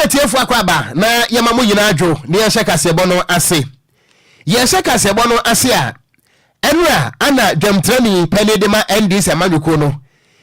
etiefo akwaba na yemamu yina adwo ne yehye kasebo no ase yehye kasebo no ase a enra ana dwamtrani penedema ndc amanyuko no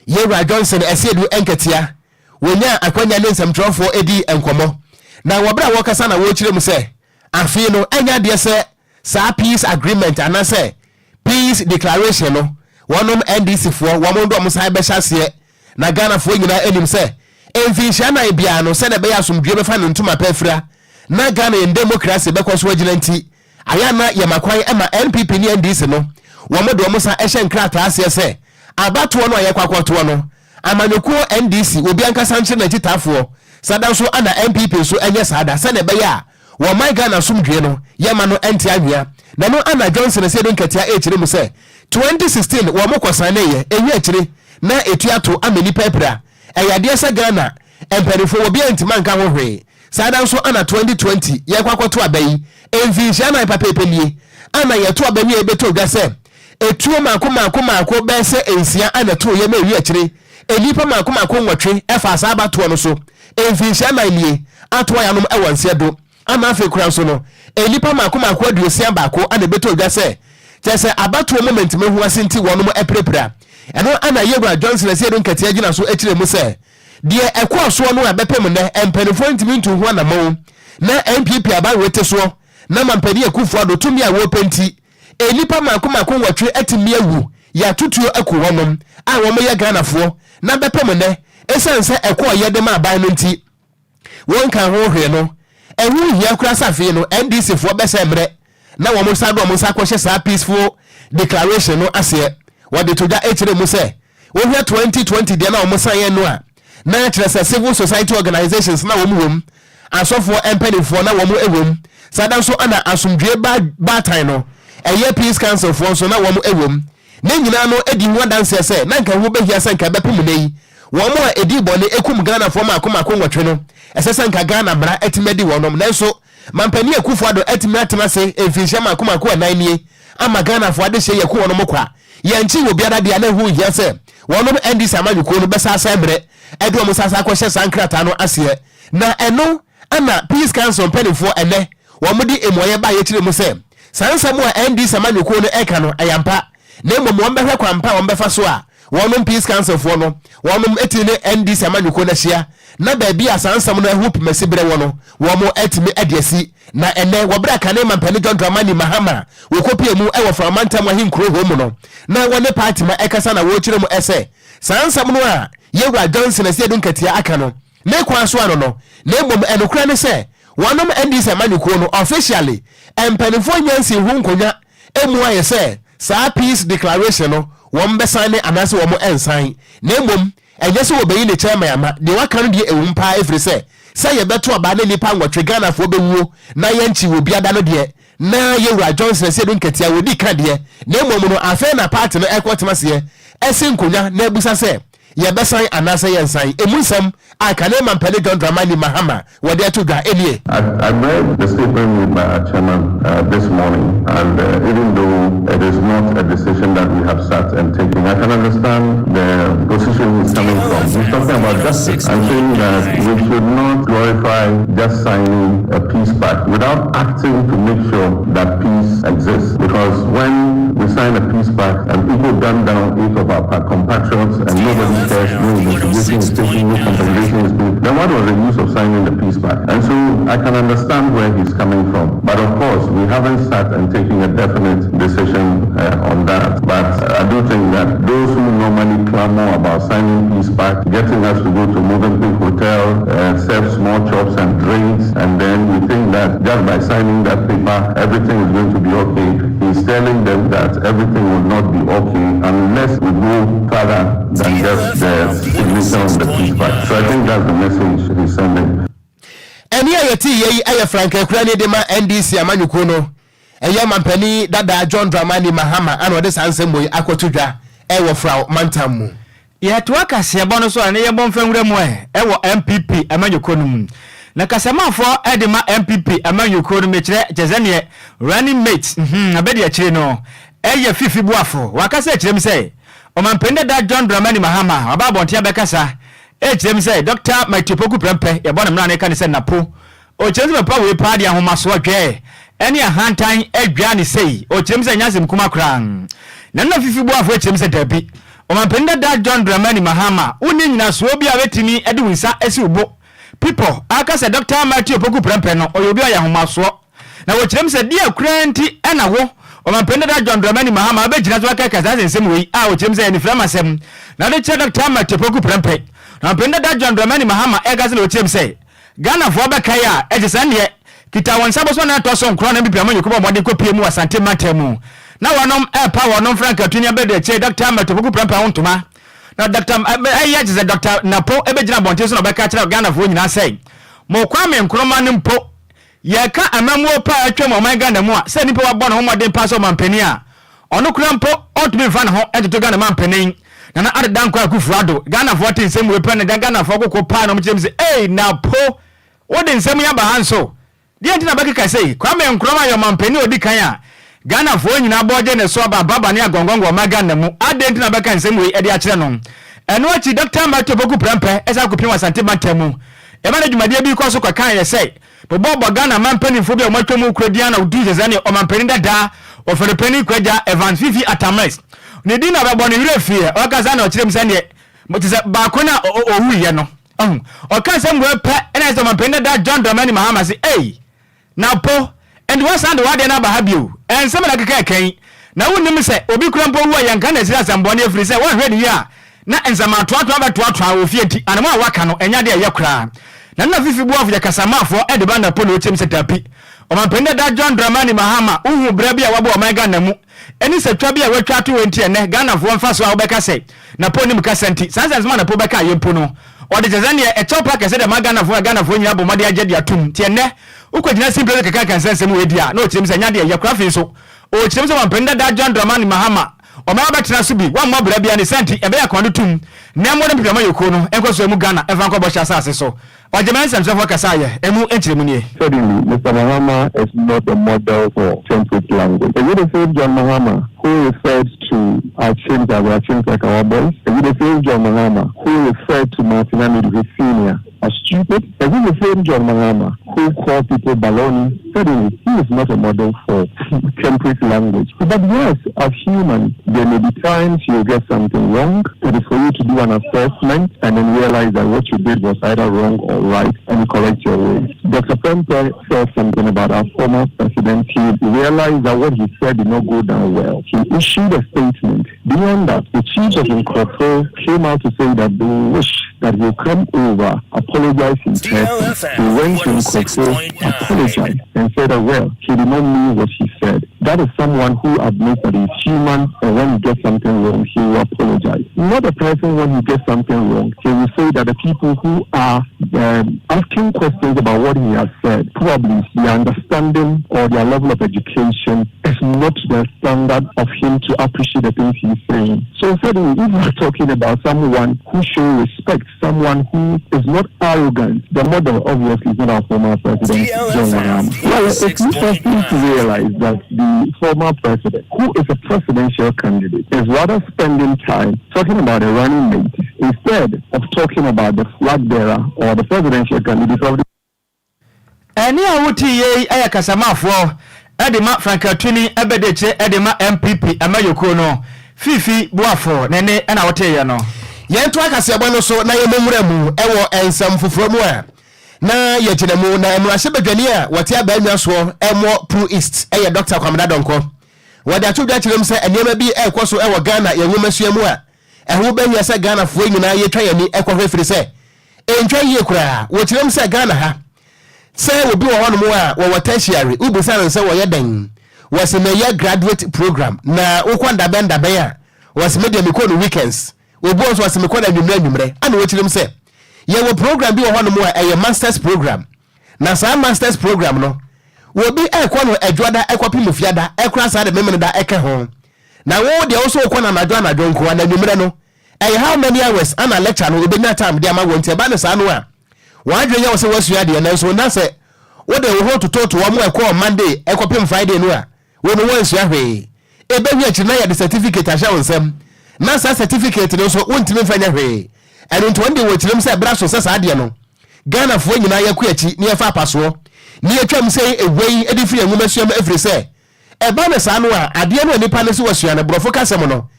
Yewra Johnson esiedu enketia wonya akwanya ne nsamtrofo edi enkomo na wobra wokasa na wo kire mu se afi no enya de se sa peace agreement anase peace declaration no wonom ndc fo womondo mo sai be hyase na Ghana fo nyina enim se enfinsha na bia no se na be yasomdwe be fa no ntuma pafra na Ghana en democracy be kwaso agina nti aya na yemakwan ema NPP ni ndc no womodo mo sa ehye nkrata ase se abatuo no ayekwakoto no amanyoko ndc obi ankasa nche na titafo sada so ana MPP so enye sada se na be ya wo my Ghana somdwe no yema no enti anwea na no ana Johnson se do nkatia echire mu se 2016 wo mokosan na ye enye echire na etuato ameni pepra eyade se Ghana emperifo obi antima nka ho hwe sada so ana 2020 yekwakoto abayi enfinsha na papepelie ana yeto abayi ebeto gwa se etuo mako bese ensia ana to ye mawi akire enipa mako nwotwe efa asa abatoɔ no so enfinsha na ilie atoa ya nom ewanse do ama afi kura so no enipa mako aduosia baako ana beto gwa se kyese abatoɔ moment mehu asenti wɔnom eprepra eno ana Yewra Johnson ase do nkatia gina so akire mu se de ekɔ so no abepem ne empanifo ntimi ntu ho na mo na MPP aba wete so na mampani akufo do tumi a wo penti enipa mako nwotwe atimi awu ya tutuo akuwonom a wo mo ye Ghanafo na bepem ne esanse ekɔ yede ma aban no nti wonka ho hwe no ehu hia kura safi no NDC fo besemre na wo mo sado mo sakɔhye sa peaceful declaration no ase wo de toja echire mu se wo hia 2020 de na wo mo san no a na kire se civil society organizations na wo mo wom asofo empanifo na wo mo ewom sada so ana asomdwe ba tan no eye peace council for so na wo mo ewom na nyina no edi ho dance se na nka ho behia se nka bepem nei wo mo a edi bone ekum Ghana fo mako nwotwe no esese nka Ghana bra etimedi wonom nanso mampani akufo ado etimi atena se enfinsha mako ananie ama Ghana fo ade hye yeko wonom kwa yanchi obiara de na hu hia se wonom ndc amanyuko no besa asembre edo mo sasa akɔhye sankrata no ase na eno ana peace council penifo ene wo mo di emoye ba ye kire mu se sansam a NDC amanyuko no eka no ayampa na mmom wo mbehwe kwampa wo mbefa so a wonom peace council fo no wonom etine NDC amanyuko na hia na ba bia sansam no hope mesibre wono wo mo etime adiasi na ene wobra kane mampani John Dramani Mahama wo kopie mu e wo framantam ahinkro ho mu no na wone party ma ekasa na wo kire mu ese sansam no a Yewra Johnson ase edu nkatia aka no na kwa so ano no na mmom enokra ne se wonom NDC amanyuko no officially empanifo nyansi hu nkonya emu aye se sa peace declaration no won besane anase wo mo ensan na mmom enye se wo beyi ne chairman ama de waka no de ewumpa efri se ye beto aba na nipa nwotwe Ghana fo bewuo na yanchi wo biada no de na Yewra Johnson se do nkatia wo di ka de na mmom no afa na party no ekotema se ese nkonya na ebusa se ye besan anase yensan emunsam akane mampani John Dramani Mahama wode atoga elie. I read the statement made by our chairman this morning, and even though it is not a decision that we have sat and taken, I can understand the position he's coming from. He's talking about justice and saying that we should not glorify just signing a peace pact without acting to make sure that peace exists. Because when we sign a peace pact and people gun down 8 of our compatriots and nobody cares, no investigation is taking, no compensation is being, then what was the use of signing the peace pact? And so I can understand where he's coming from. But of course, we haven't sat and taken a definite decision on that. But I do think that those who normally clamor about signing peace pact, getting us to go to Movenpick Hotel, serve small chops and drinks, and then we think that just by signing that paper, everything is going to be okay. He's telling them that everything will not be okay unless we go further than just the signature on the peace pact. So I think that's the message he's sending. Eni ayeti ye aye Frank Ocran Nhyiraba NDC amanyuko no eye mampani dada John Dramani Mahama ano de sansem boy akotodwa e wo fra mantam mu ye to akase bono so ane ye bonfenwura mu e wo MPP amanyuko no mu na kasamafo e de ma MPP amanyuko no mekire jezene running mate abedi akire no eye fifi buafo wakase akire mi se o mampani dada John Dramani Mahama ababontia bekasa kyerem say Dr. Maitopoku Prempe ye bona mna na ka ne say napo o kyerem say papa we pa dia homaso adwe ene ahantan adwa ne sei o kyerem say nyasem kuma kran na na fifi bo afo kyerem say dabi o mampenda da John Dramani Mahama uni nyina so obi a betimi ede wunsa esi ubo people aka say Dr. Maitopoku Prempe no o yobi aya homaso na wo kyerem say dia kranti ena wo o mampenda da John Dramani Mahama abegyina so aka kasa nsem we a o kyerem say ni frama sem na de kyerem Dr. Maitopoku Prempe na mpenda da John Dramani Mahama egase le okyerem say Ghana fo be kai a ejesa ne kita won sabo so na to so nkro na bibia manyo ko mode kopie mu asante matemu na wonom pa wonom Frank Atunia be de che Dr. Maitopoku Prempe hontoma na Dr. Ayyaje Dr. Napo ebegyina bonte so na be ka kire Ghana fo nyina say mo kwame nkroma ne mpo ye ka amamuo pa atwem o man Ghana mu a se nipa wa bɔ no mode pa so mampani a ono kura mpo otumi fa ne ho eteto Ghana mampani na adan kwa Kufuado Ghana fo tin nsem we pen Ghana fo kokko pa no mkyem se Napo wo de nsem ya ba hanso die ntina bakeka sei kwame nkroma yo mampani odi kan a Ghana fo nyina boje ne so baba ne agongongo ma Ghana mu ade ntina baka nsem we ede a kire no eno achi Dr. Maitopoku Prempe esa kopim asante matemu e ma na dwumade bi ko so kwa kan ye sei bobo Ghana mampani fo bi o matwemu krodiana odi zezane o mampani dada o Filipini kwaja Evans Fifi Atames ne di na babo ne wire fie o ka sa na o kyerem sa ne motise ba ko na o wuye no o ka sa mwe pa ena so mampende da John Dramani Mahama se Napo and one sand wade na ba habio en se me na keka kan na wonim se obi kura mpo wu yan kan na sira sambone afiri se won hwede ya na ensama toato abatoato wo fie ti anama waka no enya de ye kura na na Fifi bo afya kasamafo e de ba Napo no kyerem se tapi o mampende da John Dramani Mahama uhu bra bia wabo o man Ghana mu eni se twa bia watwa to wenti ene Ghana fo mfa so a wobeka se Napo nim ka senti sansa ma Napo beka yempo no o de jazani e chopa ka se de Ghana fo nyina bo made agye dia tum ti ene ukojina simple kaka kan sensem we dia na o kyerem se nya de ye kura fi so o kyerem se mampende da John Dramani Mahama o ma betena so bi wa mo bra bia ne senti e be yakon tum na mo de pema yoko no enko so emu Ghana e fa nko bo sha asase so o je men semso fo kasa ye emu enkyeremu nie. Certainly, Mr. Mahama is not a model for template language. Is it the same John Mahama who referred to our chains like our boys? Is it the same John Mahama who referred to Martin Amidu Senior as stupid? Is it the same John Mahama who called people baloney? Certainly, he is not a model for template language. But yes, as human, there may be times you get something wrong. It is for you to do an assessment and then realize that what you did was either wrong or right and correct your ways. Dr. Prempe said something about our former president. He realized that what he said did not go down well. He issued a statement. Beyond that, the chief of Enquires came out to say that they wish that he'll come over, apologize in person. He went to Enquires, apologized, and said that, well, he did not mean what he said. That is someone who admits that he's human, and when he gets something wrong, he will apologize. Not a person when he gets something wrong, he will say that the people who are asking questions about what he has said, probably their understanding or their level of education is not the standard of him to appreciate the things he's saying. So certainly, if we're talking about someone who shows respect, someone who is not arrogant, the model obviously is not our former president, John Mahama. Well, it's interesting to realize that the former president, who is a presidential candidate, is rather spending time talking about a running mate instead of talking about the flag bearer or the presidential candidate of the eni awuti ye aya kasamafo edema Frank Atuni ebedeche edema MPP amayoko no Fifi Boafo nene na wote ye no yentu akase ebo so na yemumura mu ewo ensam foforo mu a na yegyina mu na emrase badwani a wote abaanwa so emo Pro East eye Dr. Kwamda Donko wode atodwa kyerem se enema bi ekoso ewo Ghana yenwumasua mu a eho banwa se Ghana fo nyina yetwa yani ekofefiri se entwa yie kura wo kyerem se Ghana ha se obi wo hono mu a wo tertiary ubusan se wo yeden was me year graduate program na ukwanda benda beya was media me no weekends obi onso was me kwanda nwumre ana wo kyerem se ye wo program bi wo hono mu a masters program na sa masters program no wo bi no adwada ekwapi fiada ekra sa de memene da eke ho na wo de also kwona na adwo nko na nwumre no how many hours ana lecture no obenya time de ama wonte ba ne sa no a wadwe ya wo se wasua de na so na se wo de wo to wo mo ekọ Monday ekopim Friday no a wo no wansua hwe ebenya chi na ya the certificate ahya wonsem na sa certificate no so wontimi fanya hwe and into one day we tell them say braso sasa ade no Ghana fo nyina yakɔ achi ne yafa apaso ne yatwam say ewei edifiri enwumasuam every say e ba ne sa no a ade no nipa ne se wasua ne brofo kasem no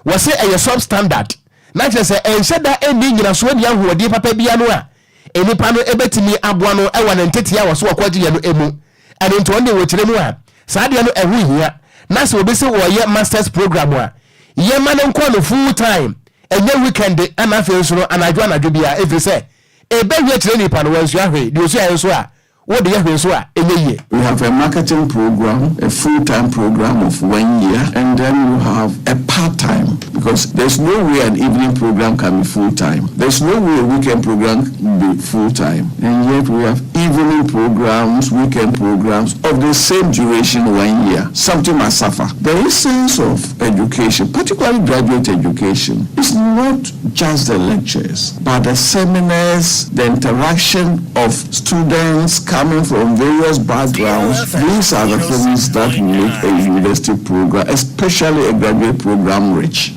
wo se eye substandard na je say enhyeda eni nyina so ne ahode papa bia no a enipa no ebetimi aboa no e wa ne ntetia wo so wakɔgye ye no emu and into one day we tell mu a sa ade no ehu hia na se obi se wo ye masters program a ye ma ne nko no full time enye weekend ana afi so no anadwo bia every say ebe hwe kire nipa no wansu ahwe de osu ayo so a what the hwe so a enye ye. We have a marketing program, a full-time program of 1 year, and then you have a part-time, because there's no way an evening program can be full-time. There's no way a weekend program can be full-time. And yet we have evening programs, weekend programs of the same duration 1 year. Something must suffer. The essence of education, particularly graduate education, is not just the lectures, but the seminars, the interaction of students coming from various backgrounds. These are the things that make a university program, especially a graduate program, rich.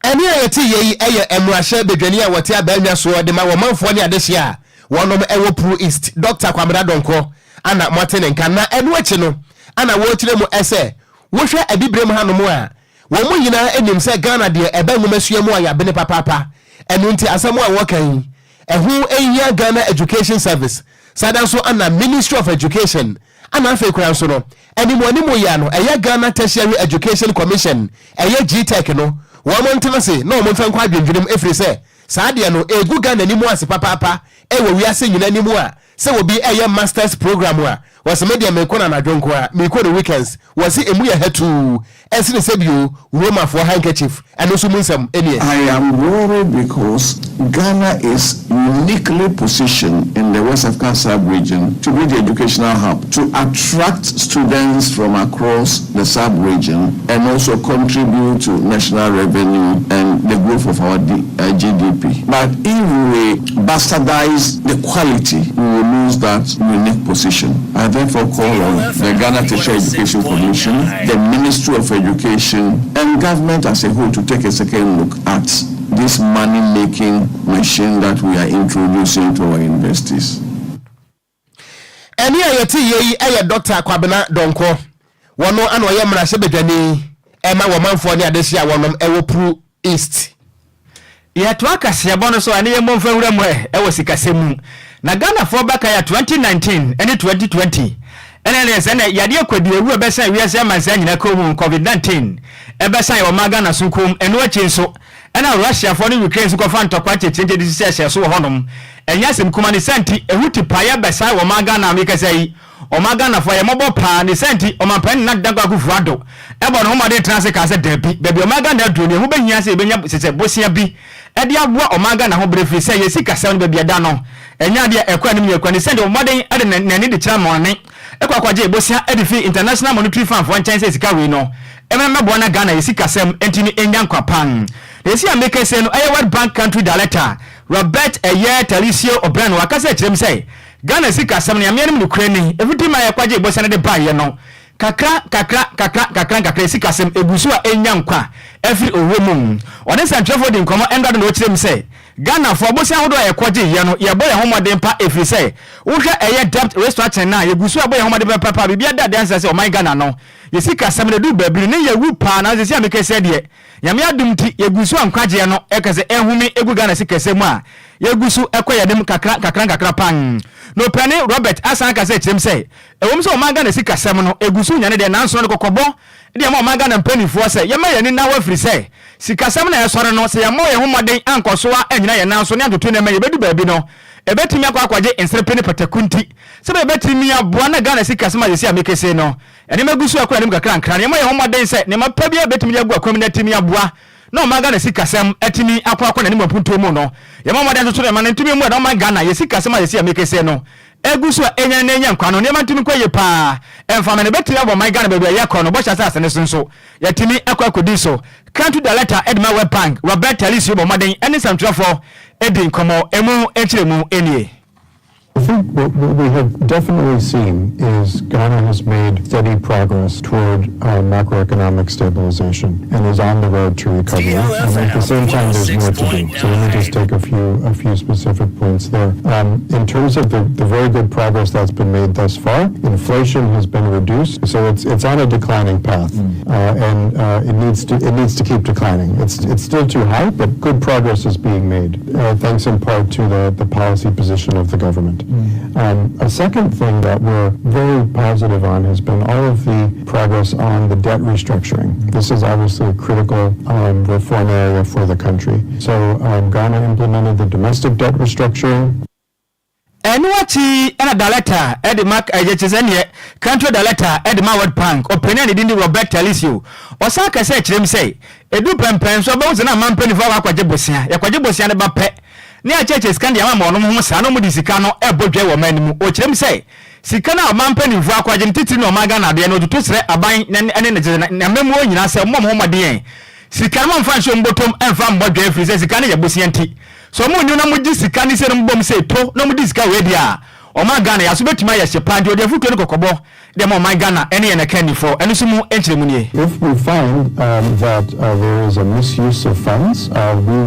And here it is a Emrashe Bedwania, what ya Benya so de ma woman for near this year. One of Ewo Pro East, Dr. Kwamra Donko, Anna Martin and Kana, and Wachino, Anna Watchemo essay. What shall I be Bremhan Moa? Woman, you know, and him say Ghana, dear, a bang Monsieur Moya, Benepa Papa, and Winter Asamoah working. And who a year Ghana Education Service. Sadanso ana Ministry of Education ana afa kwanso no enimo ya no eya Ghana Tertiary Education Commission eya GTech no wo montena se no mo mfa nkwa adwendwenem efiri se saade no egu Ghana nimu ase papa ewo wiase nyina nimu a se obi eya masters program a was media mekona na dwonko a mekona weekends was emu ya hatu esine sebio Roma for handkerchief and also munsam enie. I am worried because Ghana is uniquely positioned in the West African sub-region to be the educational hub, to attract students from across the sub-region and also contribute to national revenue and the growth of our GDP. But if we bastardize the quality, we will lose that unique position. I therefore call on the Ghana Tertiary Education Commission, the Ministry of Education, and government as a whole to take a second look at this money-making machine that we are introducing to our universities. Any ayeti ye Dr. Kwabena Donko, wano ano ye Emrashe Bedwani, Emma womanfo ne adesia wonom Ewo Pro East. Ya twaka siabono so ane ye momfa wurem ewo sikasemu. Na Ghana for baka ya 2019 and 2020. Ene se na yade Akwadwo ebesa wiase amansa nyina ko mu COVID-19 ebesa yo magana sunkum eno achinso ena Russia for ni Ukraine so kofa ntokwa chechenje di sese so honom enya sem kuma ni senti ehuti paya besa wo magana ameka sai o magana for ye mobo pa ni senti o mapan na dagwa kufuado ebo no homade transe ka se dabi bebi o magana adu ne hu behia se benya sese bosia bi ede aboa o magana ho brefi se ye sika se no bebi ada no enya de ekwa ni ekwa ni senti o moden ade nani de chira monane ekwa kwaje bosia edifi International Monetary Fund for China sika we no emema bo na Ghana yesika sem entini enya nkwapan esi ameke se no aye World Bank Country Director Robert Talisio Obran wakase chirem say Ghana sika sem na amianim no krani everything ma yakwaje bosia na de baye no kakra sika sem egusu a enya nkwa every owomum one santrefo din komo endado no chirem say Ghana for bosia hodo yakwaje ye no ye boye homode pa efri say wo hwe eye debt restructuring na yegusu aboye homode papa bibia da dancer say o my Ghana no ye sika sem na du babiri ne ye wu pa na se ameke se de yame adumti yegusu ankwaje no ekase ehumi egu Ghana sika sem a yegusu ekoye dem kakra pan no pani Robert asan ka se chirem say ewom so o my Ghana sika sem no egusu nyane de nanso no kokobo de ma o my Ghana mpanifo say ye ma ye ni na wafri say sika sem na ye sore no say ye ma ye homode ankoso a anyina ye nanso ne atoto ne ma ye bedu baabi no ebetimi akwaje ensrepene patakunti sebe ebetimi aboa na Ghana sika sem a yesi ameke say no ene magusu akwa nim kakra nkra ne ma ye homode say ne ma pa bia ebetimi agu akwam na timi aboa na o Ghana sika sem etimi akwa na nim apunto mu no ye ma homode atoto ne ma ntimi mu na o Ghana yesi sika sem a yesi ameke say no egusu enya na enya nkwa no ne ma ntimi kwaye pa emfa me betimi abo my Ghana baabi ya no bo cha sa ne sonso yatimi akwa kodi so country director Edma World Bank Robert Talisio Bomaden ene santrafo edin komo emu echiremu enie. I think what we have definitely seen is Ghana has made steady progress toward macroeconomic stabilization and is on the road to recovery. And at the same time, there's more to do. So let me just take a few specific points there. In terms of the very good progress that's been made thus far, inflation has been reduced, so it's on a declining path, and it needs to keep declining. It's still too high, but good progress is being made, thanks in part to the policy position of the government. A second thing that we're very positive on has been all of the progress on the debt restructuring. This is obviously a critical reform area for the country. So Ghana implemented the domestic debt restructuring. Enuati ena daleta Edimak Ejechizenie country daleta Edima World Bank opinion dindi Robert Talisio osaka say chirem say edu pempen so ba uzina mampeni fa Okogyeabour ya Okogyeabour ne ba pe ne a churches kan dia ma ono ho sa no mu di sika no ebodwe wo manimu o chirem say sika na mampeni fa Okogye ntiti no maga na de no to sere aban na memu onyina say mo homode sika no mfa nso mbotom emfa mbodwe free say sika ne ya bosia nti so mo nyu na mo di sika ni se no mbom se to no mo di sika we dia o ma Ghana ya so betima ya sepandi o de futo ni kokobo dem o ma Ghana ene ye na kan for eno so mu enchire mu ni. If we find that there is a misuse of funds, we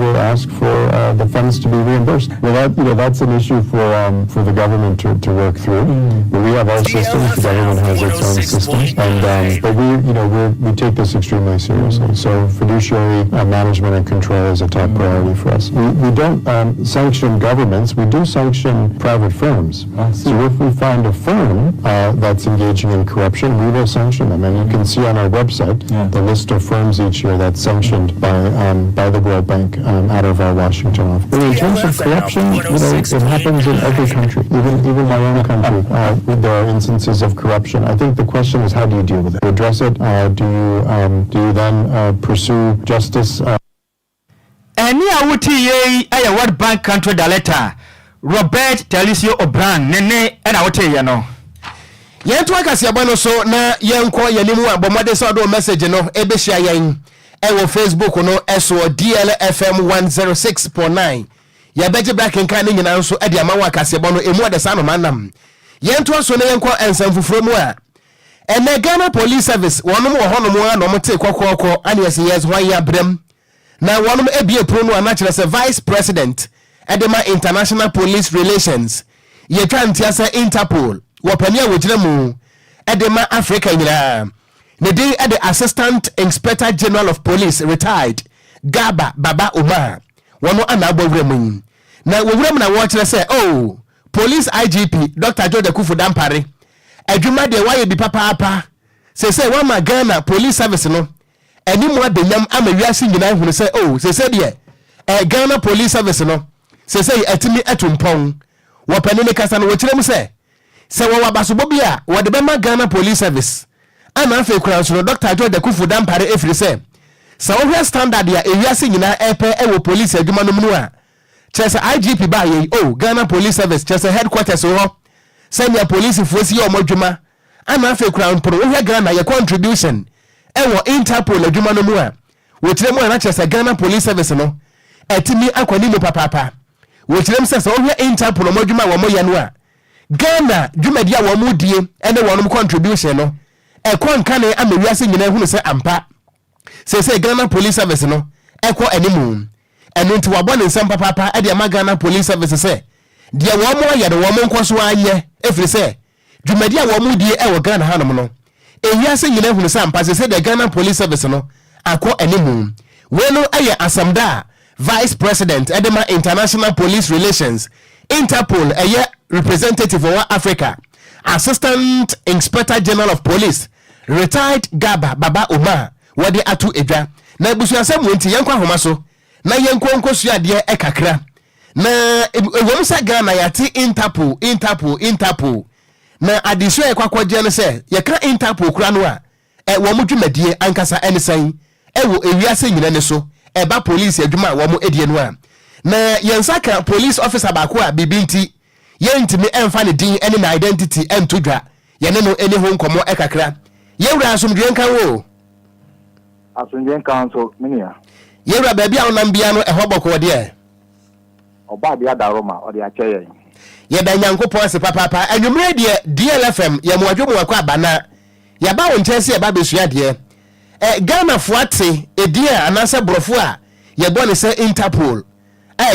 will ask for the funds to be reimbursed. Well, that's an issue for the government to work through. We have our systems, the government has its own systems, and but we take this extremely seriously. So fiduciary management and control is a top priority for us. We don't sanction governments, we do sanction private firms. So if we find a firm that's engaging in corruption, we will sanction them. And you can see on our website the list of firms each year that's sanctioned by the World Bank out of our Washington office. But in terms of corruption, it happens in every country, even my own country. There are instances of corruption. I think the question is, how do you deal with it? Address it? Do you then pursue justice? Any awuti ye aya World Bank country director Robert Talisio Ocran nene ena wote ye no yentu akasiabo no so na yenko yanimu abomode so do message no ebehia yen ewo Facebook no eso DLFM 106.9 ya beje black nkan ni nyina so ade amawa akasiabo no emu ade sano manam yentu so na yenko ensamfufuro mu a ene Ghana Police Service wonom wo honom a no mote kokoko ane yesi yes hwan ya brem na wonom ebie pro no ana kire se Vice President Edema International Police Relations ye twantiasa Interpol wopania wojire mu Edema Africa nyina ne dey at the Assistant Inspector General of Police retired Gaba Baba Umar wono anabowre mu na wowre mu na wo kire se Police IGP Dr. George Kufu Dampare adwuma de waye bi papa se wa ma Ghana Police Service no enimu abenyam amawiase nyina hunu se se de Ghana Police Service no se atimi atumpon wopani ne kasa no wokirem se wo wabasobo bia wo de be ma Ghana Police Service ana afa kura so Dr. George Kufu Dampare efiri se wo hwe standard ya ewiase nyina epe ewo police adwuma no mu a chese IGP ba ye Ghana Police Service chese headquarters ho senior police force ye omodwuma ana afa kura mpro wo hwe Ghana ye contribution ewo Interpol adwuma no mu a wokirem na chese Ghana Police Service no atimi akwani mu papa wokirem se wo hwe Interpol omodwuma wo moye no a Ghana dwumadi a wo modie ene wonom contribution no ekon kane amawiase nyina hunu se ampa se Ghana Police Service no ekọ animu eno nti wabone nsem papa ade ama Ghana Police Service se de wo mo ye de wo mo nkoso anye efiri se dwumadi a wo modie ewo Ghana hanom no ewiase nyina hunu se ampa se de Ghana Police Service no akọ animu weno aye asamda Vice President Edema International Police Relations Interpol aye representative for Africa Assistant Inspector General of Police retired Gaba Baba Umar wadi atu edwa na busuasem wenti yenkwa homa so na yenkwo nkosu ade ekakra na ewomsa Ghana yati Interpol na adiso ekwakwaje no se yeka Interpol kura no a wo mudwumadie ankasa enisan ewo ewiase nyina ne so eba police adwuma wo mo edie no a na yensaka police officer ba ko a bibinti yentimi emfa ne din ene na identity entodwa yene no ene ho nkomo ekakra yewura asomdwen kan wo asomdwen kan so minia yewura ba bia onam bia no ehoboko de oba bia da Roma o de acheye yɛda nyankopɔn ase papa anwumre de DLFM ya moadwo akɔ abana ya ba won kyerɛ sɛ ya ba besua de Ghana foate edie anase brofo a ye bɔ ne sɛ Interpol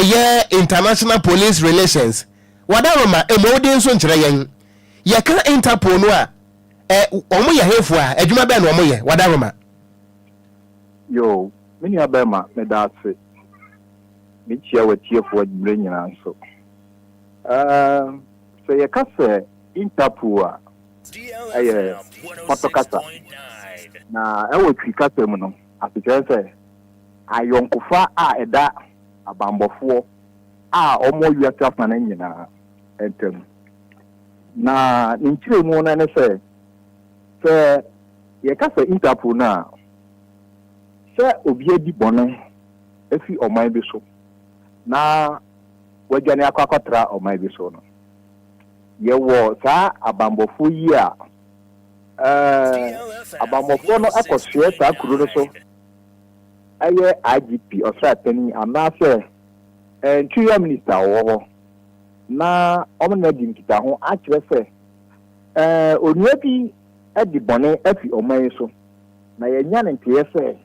ye International Police Relations wadaroma emodi nso nkyerɛ yɛn ye ka Interpol no a omo ye hefo a adwuma bɛ no omo ye wadaroma yo mini abema me da ase me chia watiefo adwumre nyina nso so ye ka sɛ Interpol a aye fotokasa na ewo twikasa mu no apekere sɛ ayonkofa a eda abambofo a omo wiata na nyina entem na nkyire mu na ne sɛ ye ka sɛ Interpol na sɛ obi edi bɔne efi ɔman bi so na wagwane akwakotra ɔman bi so no ye wo saa abambofo yi a abambofo no akɔhwɛ saa kuro no so aye IGP Osratani anase Interior Minister wo na omna di nkita ho akyerɛ sɛ onua bi edi bɔne afi ɔman so na yenya ne nteɛ sɛ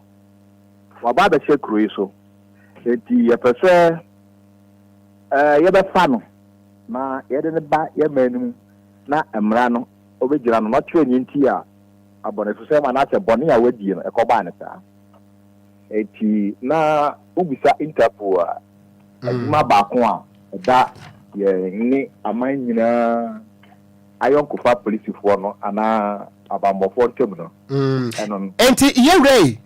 waba ba hye kuro yi so enti yɛpɛ sɛ yɛbɛfa no na yɛde ne ba yɛmanum na emra no obegira no na twɛ nyinti a abɔne so sɛ ma na sɛ bɔne a wadie no ɛkɔba ne saa enti na ubisa Interpol a adwuma baako a ɛda yɛ ne aman nyinaa ayɔnkofa polisifoɔ no ana abambɔfoɔ ntem no ɛno enti yɛwrɛ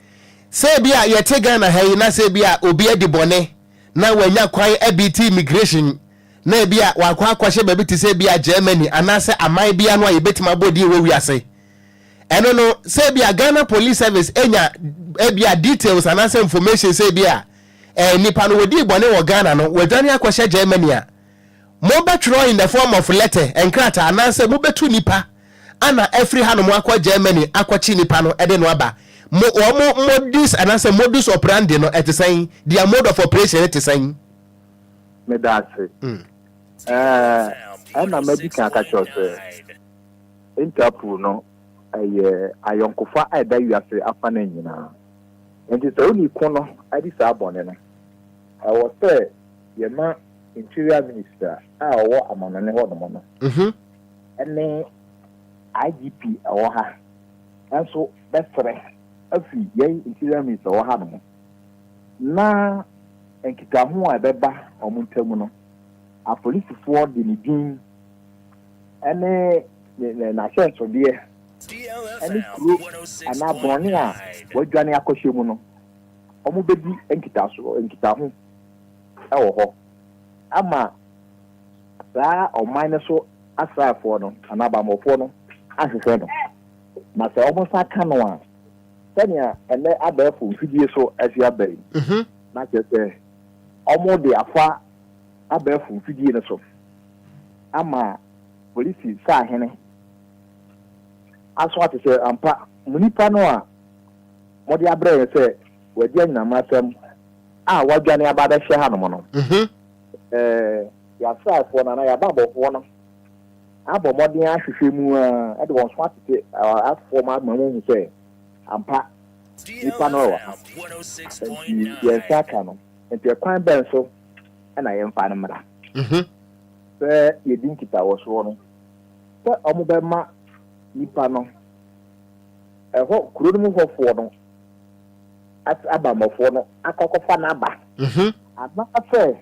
sɛ bia yɛte Ghana ha yi na sɛ bia obi adi bɔne na wanya kwan abiti immigration na bia wakwa akwahye baby te sɛ bia Germany anase aman bia no a yebetima bodi we wiase ɛno no sɛ bia Ghana Police Service enya bia details anase information sɛ bia nipa no wodi bɔne wɔ Ghana no wadwane akwahye Germany a mo betro in the form of letter enkrata anase mo betu nipa ana every hano mo akwa Germany akwachi nipa no ede no aba modus anase modus operandi no etesen their mode of operation etesen me da ase ana medical catcher Interpol no ayonkofa ada wiase afa na nyina enti so ni kono adi sa bone no I say yema Interior Minister wo amanone ho no no ene IGP wo ha enso befre afi yei Interior Minister wo ha no na enkita ho a beba omuntamu no a police for the din ene na shenso de ene kuro ana bɔne a wadwane akɔhye mu no omu bedi enkita ho ɛwɔ hɔ ama saa ɔman ne so asraafoɔ no ana abamɔfoɔ no ahwehwɛ no na sɛ ɔmo sa ka no a sɛnea ɛnɛ abɛɛfo mfidie so asi abɛyi na kyerɛ sɛ ɔmo de afa abɛɛfo mfidie no so ama polisi saa hene aso ate sɛ ampa munipa no a mɔde abrɛ sɛ wadi anyinam asɛm a wadwane abada hye ha no mo no yasraafoɔ na yababɔfoɔ no abɔ mɔden ahwehwɛ mu a ɛde wɔn so atete afoɔ ma ma mu sɛ ampa nipa no wɔ ha nti yɛnsa aka no nti ɛkwan bɛn so ɛna yɛmfa no mmra sɛ yɛdi nkita wɔ soɔ no sɛ ɔmo bɛma nipa no ɛhɔ kuro no mu hɔfoɔ no abamɔfoɔ no akɔkɔfa n'aba ana sɛ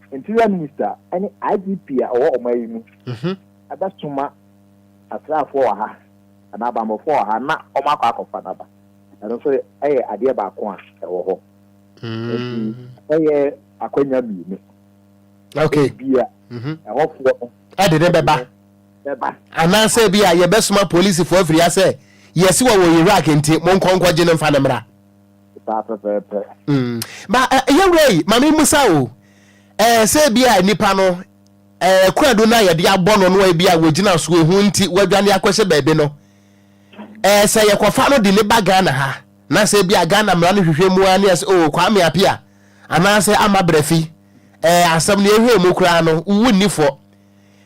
Interior Minister any IGP a ɔwɔ ɔmo ayi mu abɛsoma asraafoɔ wɔ ha ana abamɔfoɔ wɔ ha na ɔmo akɔfa n'aba ɛno nso ɛyɛ adeɛ baako a ɛwɔ hɔ ɛyɛ akwanya mmienu okay bia ɛhɔfoɔ no ade de bɛba ananse bia yɛbɛsoma police for afiri ase yɛsi wɔ Iraq nti mo nkɔnkɔgye ne mfa ne mra ba yɛwrɛ mame musa o sɛ bia nipa no kwado na yɛde abɔ no no bia wogina so ehu nti wadwane akɔhyɛ baabi no sɛ yɛkɔfa no de ne ba Ghana ha na sɛ bia Ghana mra no hwehwɛ mu ani sɛ o Kwame Apia ananse ama brefi asam ne ehwe mu kura no wu nifo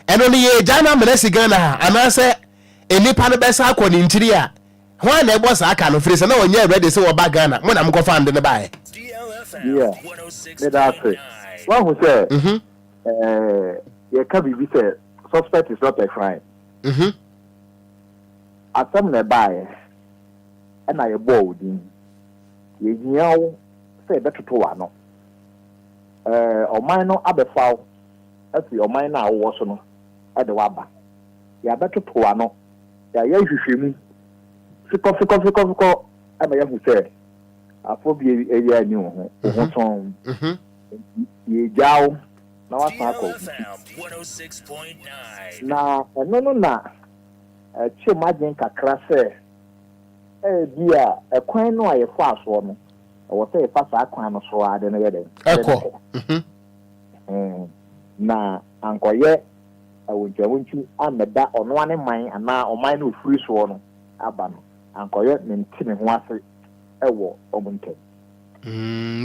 eno ne ye jana menesi Ghana anase enipa no besa akoni ntiri a ho na ebo sa aka no frese na onye ready se wo ba Ghana mo na mko fund ne bae yeah me da say one who say ye ka bibi say suspect is not a crime asam ne bae na ye boldin ye nyawo say betoto wa no oman no abefaw asi oman na awo so no de waba ya betoto wa no ya ye hwehwemu fiko ama ya hu say afobie area ni ho son ye jaw na wasa ko 106.9 na no na che magen kakra se bia ekwan no ayefo aso no wo say fa sa akwan no so ade no yede eko na ankoye awonjawonchu ameda ono ane man ana oman no free so no aba no ankoye mentime ho ase ewo omunte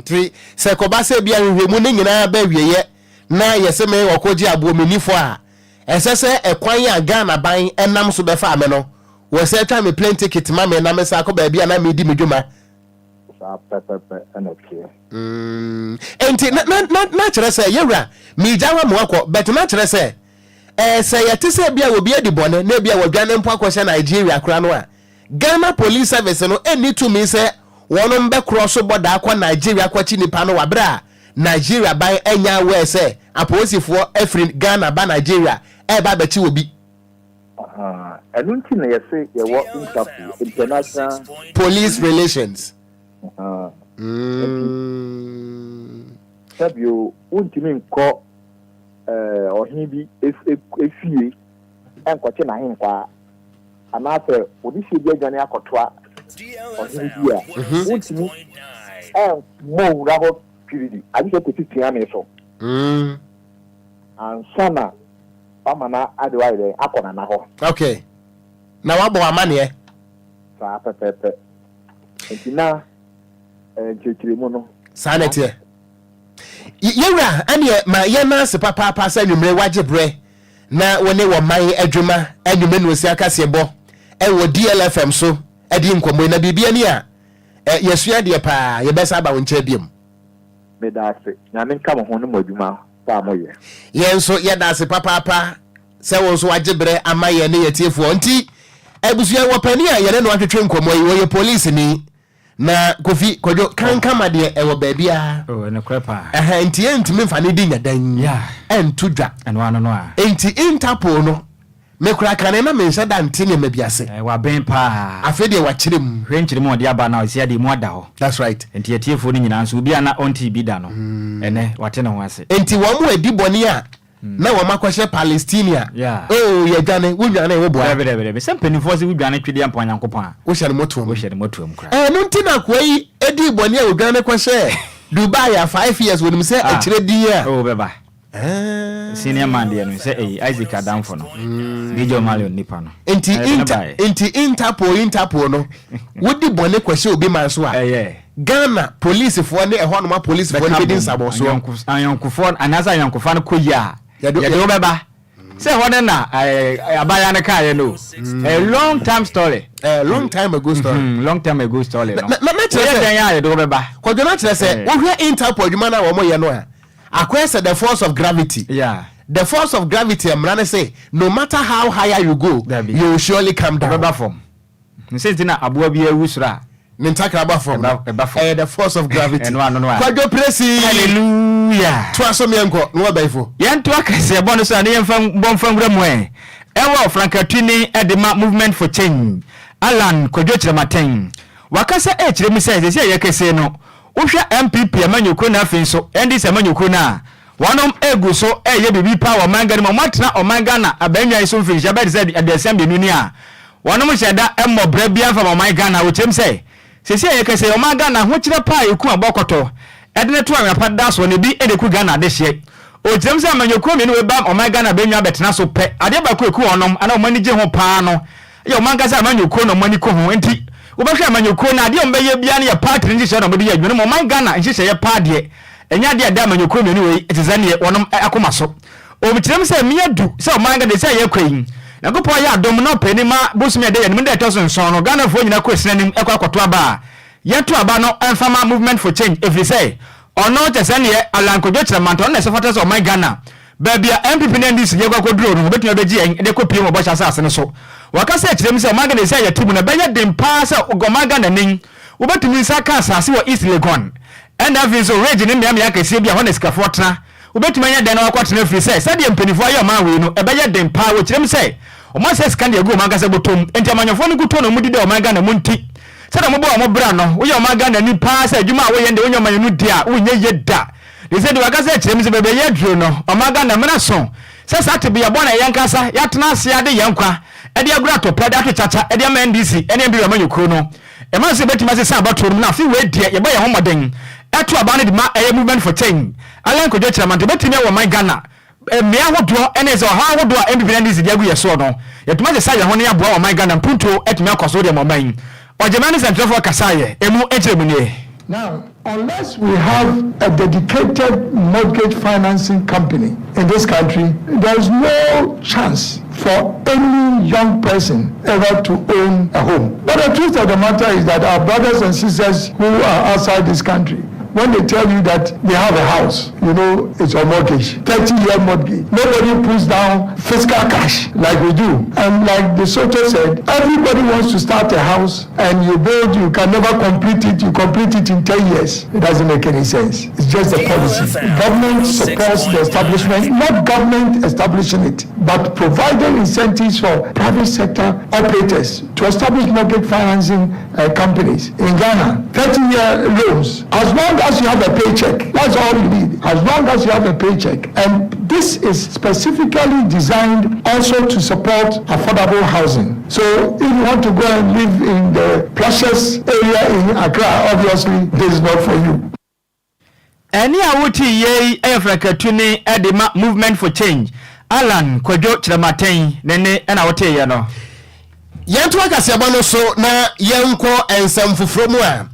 three se ko ba se bia hwehwemu ne nyina ba wieye na yese me Okogyeabour menifo a esese ekwan ya Ghana ban enam so be fa me no wo se twa me plane ticket ma me na me sa ko ba bia na me di medwuma sa pepepe energy enti na kire se yewra mi jawa mo akọ bet na kire se se yete se bia obi edi bone na bia wadwane mpo akọ se Nigeria kura no a Ghana Police Service no eni to me se wono mbe cross border akọ Nigeria kwachi nipa no wabra Nigeria by enya we say aposifo afri Ghana ba Nigeria e ba bechi obi enunti na yese ye wo international police relations sabio untimi nko ohin bi efie enkoche na hin kwa anase odisi bi adwane akotoa ohin bi a untimi mo raho piridi ajike petitia me so ansana amana adwaire akona na ho okay na wabo amane sa pepepe entina chechiremu no sanete yewra ane ma yena se papa papa sa nwumre wagebre na woni wo man adwuma anwume no si akase bo e wo DLFM so edi nkomo na bibia ni a yesua de pa ye besa ba wonche biem me da se na nka mo ho no madwuma pa moye yenso ye da se papa papa se wo so wagebre ama ye ne yetiefo nti ebusua wo pani a ye ne no atwetwe nkomo yi wo ye police ni na Kofi Kwadwo kankama de ewo baabia ne krepa nti entimi mfa ne di nyadan entu dwa eno ano no a enti Interpol no me kura kan na me nhyɛ da nti ne mabiase wa ben pa afede wa kyerem hwenkyerem odi aba na osia de mu ada ho that's right enti etiefo ni nyina nso obi ana onti bi da no ene wate ne ho ase enti wo mu adi bɔne a na wo makwahye Palestina oh ye dwane wo dwane wo boa bebe sempeni force wo dwane twede ampa Nyankopɔn a wo hyɛ ne motom kra no ntina kwai edi bɔne a wo dwane kwahye Dubai ya 5 years wonim sɛ akyire din a oh beba senior man de no say Isaac Adamfo no Gijo Malion nipa no enti Interpol no wodi bɔne kwahye obi man so a Ghana police for ne ehɔ no ma police for ne bedin sabo so ayonkufo anasa ayonkufo no koya yɛde beba say hɔ na abaya ne ka ye no a long time ago story no na kyerɛ sɛ ya yɛde beba Kwadwo na kyerɛ sɛ wo hwɛ Interpol dwuma na wo mo ye no a akwese the force of gravity the force of gravity amrane say no matter how higher you go you will surely come down beba form nse tina aboa bi awusura nintakra ba form the force of gravity Kwadwo presi hallelujah to aso me enko no baifo yento akase bo no so na yemfa bomfa ngura mu ewo frankatwini edema movement for change Alan Kwadwo Chirematen wakasa kyeremu say se yekese no wohwa MPP amanyoko na afin so endi se amanyoko na wonom egu so ye bibi pa wo manga no matena o manga na abanyan so mfin jaba de say adesem de ni a wonom hyeda emmobra bia fa o manga na wo chem say se yekese o manga na ho kire pa eku abokoto edene to anapa da so ne bi edeku Ghana de hye o chem say amanyoko mi no we ba o manga na benwa betena so pe ade ba ko eku wonom ana o mani je ho pa no ye o manga say amanyoko no mani ko ho enti wo ba hwe amanyoko na ade o mbeye bia na ye party nji hye no mo de ye adwene mo man Ghana nji hye ye pa de enya de ada manyoko no anyway it is ane wonom akoma so o bitirem say miadu say o manga de say yakwan na gopo ya adom no pani ma bosumi de yanim de toson son no Ghana fo nyina kwesina nim ekwakoto aba yeto aba no enfama movement for change every say ono tesane alankodwo kiramanto na sefata so my Ghana babia MPP na ndisi ye kwakodro no betumi beji en de kopie mo bosha asase no so wakasa kirem say o manga de say yatibu na benya dem pa say ogomaga na nin ubetumi saka asase wo East Legon and that is already in the akese bia honest ka fortna ubetumi nya den akwatena free say said empenifo ayo ma we no ebeye dem pa wo kirem say o ma say scan de go manga say botom enti amanyofo no guto no mudi de o manga na munti sada mo bo o mo bra no wo ye o manga na ni pa say adwuma wo ye de onyo manyu dia wo nye ye da they said wakasa kirem say bebe ye dro no o manga na mena so say sat be ya bona yankasa yatena ase ade yankwa ede agura to peda to chacha ede ma NDC ene bi amanyokro no e ma say betima say sa abato na fi we die ye ba ye homoden eto aba ne de ma movement for change Alankodwo kiramanto betimi wo my Ghana me ahodo ene ze ha ahodo a MPP NDC de agu yeso no yetuma se say ho ne aboa wo my Ghana punto etimi akoso de moman ojemani central for kasaye emu etremune. Now, unless we have a dedicated mortgage financing company in this country, there is no chance for any young person ever to own a home. But the truth of the matter is that our brothers and sisters who are outside this country, when they tell you that they have a house, you know, it's a mortgage, 30-year mortgage. Nobody puts down fiscal cash like we do. And like the Soto said, everybody wants to start a house and you build, you can never complete it, you complete it in 10 years. It doesn't make any sense. It's just a policy. Government supports the establishment, not government establishing it, but providing incentives for private sector operators to establish mortgage financing companies in Ghana. 30-year loans, as long as you have a paycheck, that's all you need. As long as you have a paycheck. And this is specifically designed also to support affordable housing. So if you want to go and live in the precious area in Accra, obviously this is not for you. Any awuti ye Africa tuni edema movement for change. Alan Kwadwo Kiramanto nene ena wote ye no. Yentu akasiaba no so na yenko ensem fufuro mu a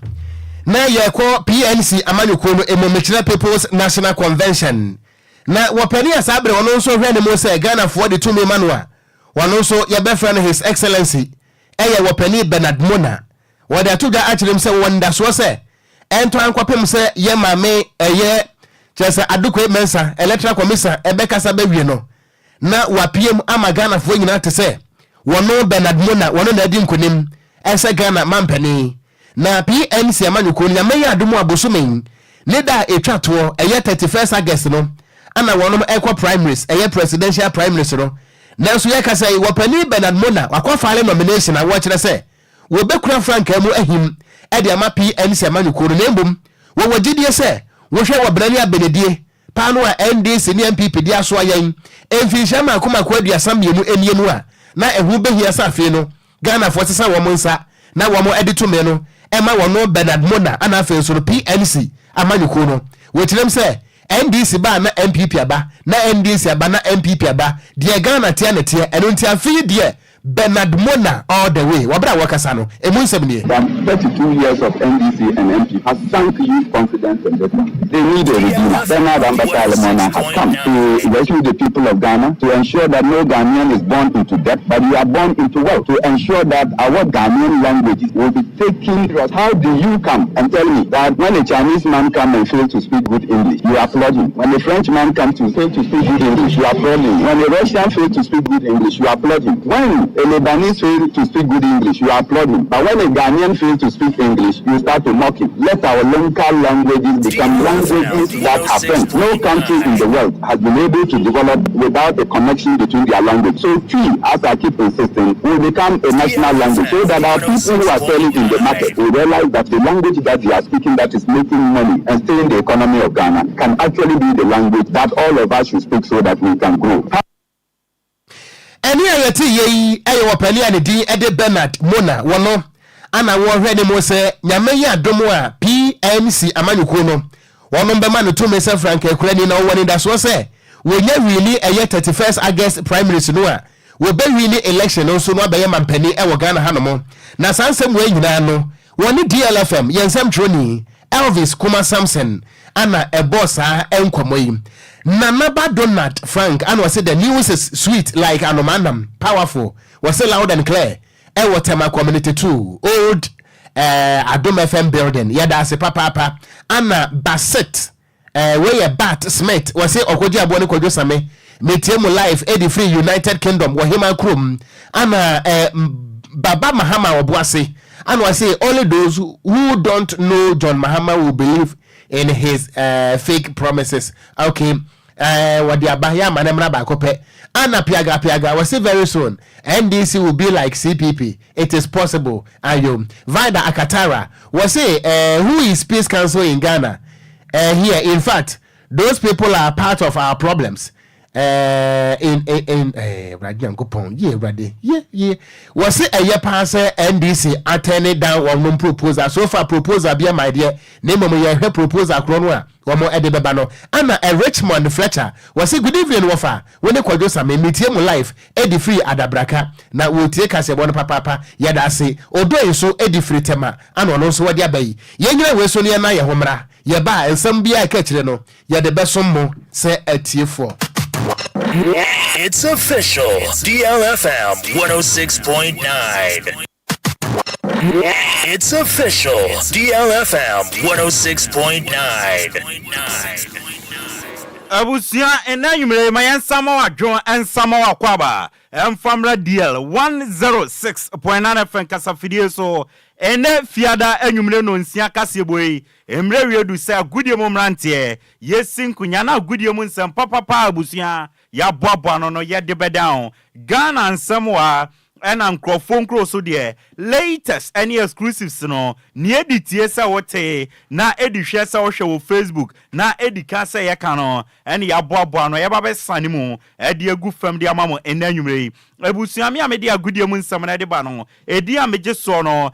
na yeko PNC amanyoko no Emomechira People's National Convention na wopani asabre wono so hwe ne mo se Ghana for the two manua wono so ye befriend His Excellency eye wopani Bernard Mona wo da tuga achirem se wonda so se ento ankopem se ye mame eye chese adukwe mensa electoral commission ebekasa bewie no na wapiem ama Ghana for nyina te se wono Bernard Mona wono na di nkonim ese Ghana mampani na PNC amanyoko nya meya adumu abosomen ne da etwato eye 31st August no ana wonom ekwa primaries eye presidential primaries no nanso ye kasa yi wopani Bernard Mona wakofale nomination a wo kire se wo bekura Frank amu ahim e de ama PNC amanyoko no nembum wo wagidie se wo hwe wo brani abenedie pano a NDC ne MPP dia so ayen emfinhia ma akoma Kwadwo Sammy mu eniemu a na ehu behia safe no Ghana for sesa wo monsa na wo mo edito me no ema wono Bernard Mona ana afen so PNC amanyoko no wetirem se NDC ba na MPP aba na NDC aba na MPP aba de Ghana tia na tia eno ntia fi de Bernard Mona all the way wabra wakasa no emunsem ne 32 years of NDC and MP has sunk youth confidence in this one. They need a redeemer. Bernard Mona has come to rescue the people of Ghana, to ensure that no Ghanaian is born into debt, but we are born into wealth, to ensure that our Ghanaian languages will be taken. How do you come and tell me that when a Chinese man comes and fails to speak good English, you applaud him? When a French man comes to fail to speak good English, you applaud him. When a Russian fails to speak good English, you applaud him. When a Lebanese fails to speak good English, you applaud him. But when a Ghanaian fails to speak English, you start to mock him. Let our local languages become languages that happen. No country in the world has been able to develop without a connection between their language. So T, as I keep insisting, will become a national language so that our people who are selling in the market will realize that the language that they are speaking that is making money and staying in the economy of Ghana can actually be the language that all of us should speak so that we can grow. Eni ayati yeyi ayo wopani ani din ede Bernard Mona wono ana wo hwe ne mo se nyame ya domo a PNC amanyoko no wono bema no to me se Frank Ekurani na woni da so se wonya really eye 31st August primaries no a wo be really election no so no abaye mampani e wo Ghana hanom na sansem we nyina no woni DLFM yensem troni Elvis Kuma Samson ana a boss enkomoyi Nanaba Donald Frank and was say the news is sweet like anomanam powerful was say loud and clear Watema community 2 old Adom FM building yada se papa Anna Bassett where Bat Smith was say Okogyeabour Kwadwo Sammy MiPROMO live 83 United Kingdom Wahima Krum Anna Baba Mahama Obuase and was say only those who don't know John Mahama will believe in his fake promises. Okay. Wadi abahya manemra bakope ana piaga was say very soon NDC will be like CPP. It is possible. Ayo Vida Akatara was say who is Peace Council in Ghana here. In fact, those people are part of our problems. Radian Kupon, yeah. Was it a year pass NDC attended down one proposal? So far, proposal be my dear. Name of your proposal, Cronwa, or more Edibano. Anna a Richmond Fletcher was a good evening offer when the Kwadwo Sammy MiPROMO life, Eddie Free Adabraka. Now we'll take us a one papa, yada say, although so Eddie Free Tema, and on also what ya bay. Yenga was only a Naya Homra, ya ba, and some be a catchino, ya the best some more, say a tier 4. It's official. DLFM 106.9. It's official. DLFM 106.9. Abusia enayumre mayan samawa John and samawa kwaba famra DL 106.9 FM kasafidie so ene fiada enyumre no nsia kaseboi emre wiedu say gudie momrantie yesin kunya na gudie mu nsem papa abusia ya boabo no ye de bedown Ghana nsemwa and I'm phone cross so there latest any exclusives no near the TSA wote na edi share sa wo Facebook na edi ka say ya kano and ya boabo no ya babe sanimu edi agu fam de amamo enanwumre abusuami amede agudie mu nsam na de ba no edi ameje so no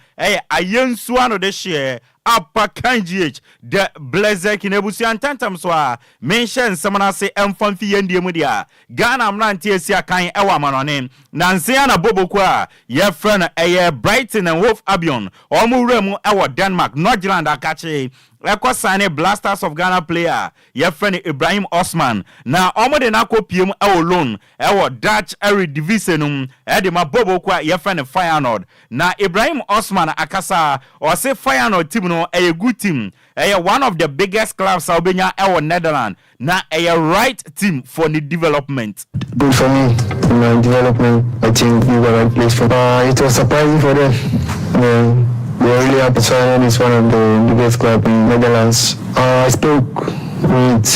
ayensu ano de share Apa kanjih the blazer kinebusi antantam so a mention samana se emfamfi yendie mu dia Ghana mrantie esi akan ewa manone nanse ana boboko a ye friend Brighton and Wolf Albion omuremu ewa Denmark Nordjylland akache Ekosane Blasters of Ghana player ye friend Ibrahim Osman na omode na kopiem ewo loan ewo Dutch Eredivisie de maboboko a ye friend Feyenoord na Ibrahim Osman akasa or say Feyenoord team no a good team one of the biggest clubs Albania ewo Netherlands na a right team for the development. Good for me in my development. I think we were right place for it was surprising for them. They're really happy. Feyenoord is one of the biggest clubs in Netherlands. I spoke with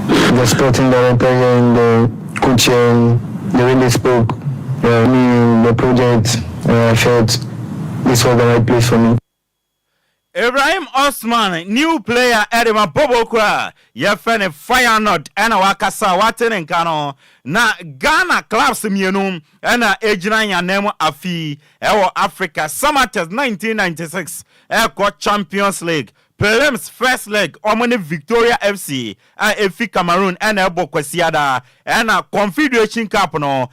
the sporting director and the coach and they really spoke me the project. I felt this was the right place for me. Ibrahim Osman, new player Edema Bobokura, ye friend Feyenoord, and Wakasa Waten and Kano, na Ghana clubs mienum, and Ejina Yanemo Afi, Ewo Africa, Summer Test 1996, Echo Champions League. Prelims first leg, Omani Victoria FC, FI Cameroon, and Ebo Kwesiada, and a Confederation Cup no,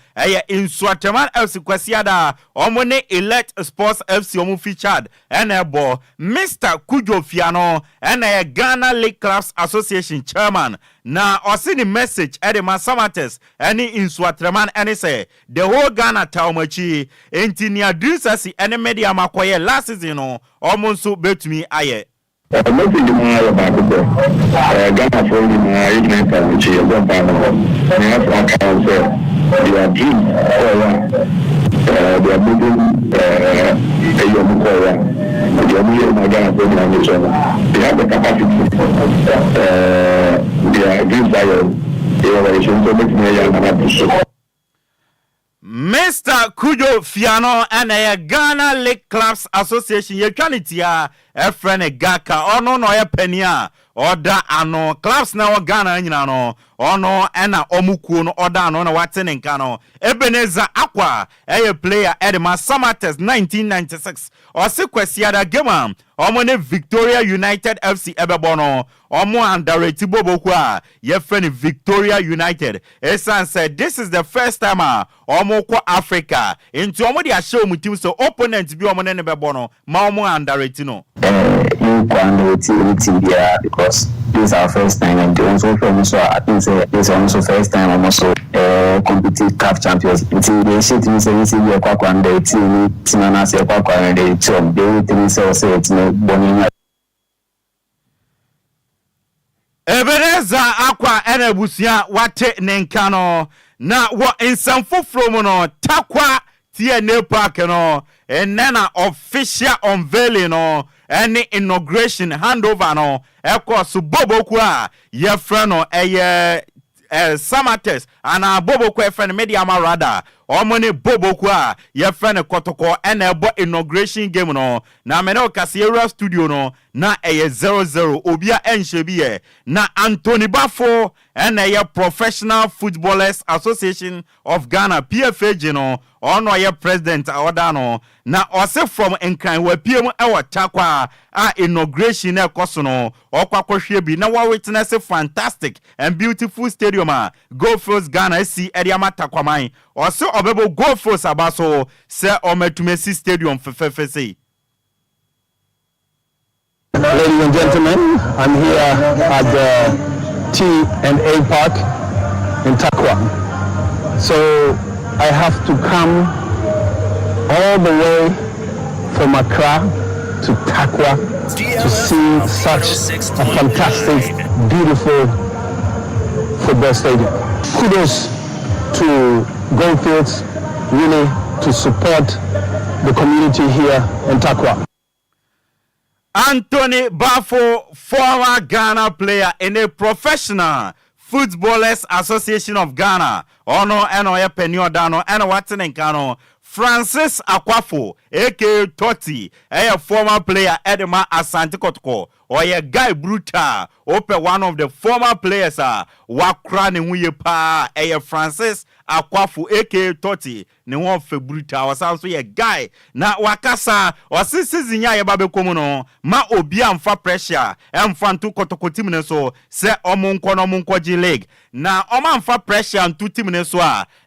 in Swateman FC Kwesiada, Omani Elite Sports FC Omu featured, and Ebo Mr. Kujo Fiano, and a Ghana League Clubs Association chairman. Na osini message Edema Samates, any in Swateman, and say the whole Ghana Taumachi, Entinia Dusasi, and media makoye last season, Omonsu betumi aye. Most of the money about Ghana for the ignorant which is one part of it. They have accounts they are dreams they are moving they are moving Ghana for the nation. They have the capacity they are dreams by so much more. Mr. Kujo Fiano and a Ghana League Clubs Association ye twanitia e friend Gaka ono no ye penia oda ano clubs na Ghana nyina no ono ena omukuo no oda no na watene nka no Ebenezer Akwa player Edema Samates 1996 ose kwasiada game omone Victoria United FC ebebono omo underrated boboku a ye friend Victoria United esan said this is the first time omo kwa Africa into omo dia show mu team so opponent bi omo ne bebono ma omo underrated no you can team here because this is our first time and also from so I think say this is also first time almost competitive CAF champions until they shit me say we kwa kwa and team tinana say kwa kwa and they team they think say it's no bonina Ebeneza Akwa enebusia wate nenkano na wa insanfo from no takwa tie ne park no enena official unveiling no any inauguration handover no ekos boboku a ye friend no Samates ana boboku e friend media marada omone boboku a ye friend kotoko ena ebo inauguration game no na mena okasiera studio no na 0-0 obia enhye na Anthony Bafo ena ye Professional Footballers Association of Ghana PFAG no ono ye president oda no na ose from Enquires wapiem ewo takwa a inauguration e koso no okwakohwe bi na wa witness a fantastic and beautiful stadium Go First Ghana see Ediama Takwaman ose obebo Go First abaso se ometumesi stadium fefefese. Ladies and gentlemen, I'm here at the T&A Park in Takwa. So I have to come all the way from Accra to Takwa to see such a fantastic, beautiful football stadium. Kudos to Goldfields, really to support the community here in Takwa. Anthony Bafo, former Ghana player in a Professional Footballers Association of Ghana. Ono eno ye penio dano eno watene nkano. Francis Akwafo, aka Totti, a former player Edema Asante Kotoko, or a guy brutal, open one of the former players Ocran Nhyiraba, a Francis Akwafo, aka Totti, ne won fe brutal, was also a guy. Na wakasa, or sisi nya ye babe komuno, ma obi amfa pressure, emfantu Kotoko team so, se omunko ji leg. Na oma amfa pressure and two team so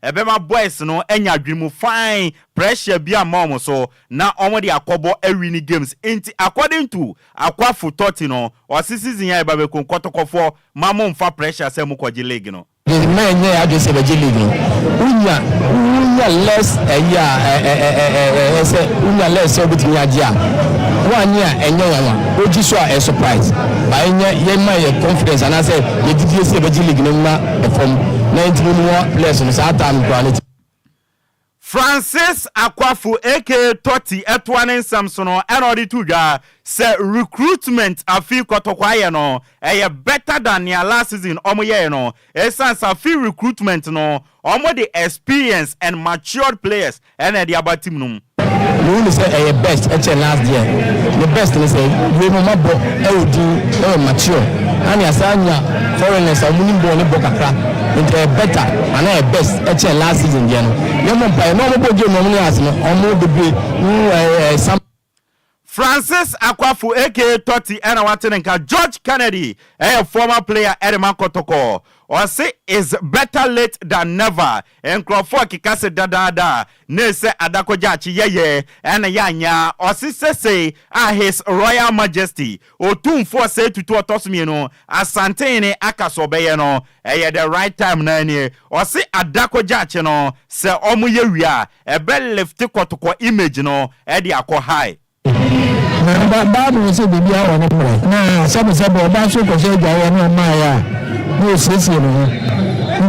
ebema boys no enya dream fine pressure bi amom so na omo de akobo ewini games enti according to Akwafo Totti no o season ya eba be kon kotokofo mamo mfa pressure se mu kwaji league no the man ya adwese be league no unya less unya less obitimi agia one year enye yawa oji so a surprise ba enye ye ma ye confidence and I say ye didi se be league no ma from 91 players no sa time quality. Francis Akwafo aka Totti etwanen Samsono enodi tuga say recruitment afi kotokwaye no better than their last season omoye no essence afi recruitment no omo the experience and matured players and the about team no you say best last year the best is say we no mabo mature and asanya foreigners amuni bo ne bokakra into better and best last season there no some Francis Akwafo aka Totti and Watenenka George Kennedy a former player Edema Kotoko or say is better late than never and Crawford kikase da ne se Adakojachi ye and yanya or say his Royal Majesty o tumfo say to tosmi no asantene akasobe no the right time na ni or say Adakojachi no se omu ye wia e be left Kotoko image no e di akọ high. Bible say bibi awo no pray na sabo ba so ko se jawo no ma ya no sisi no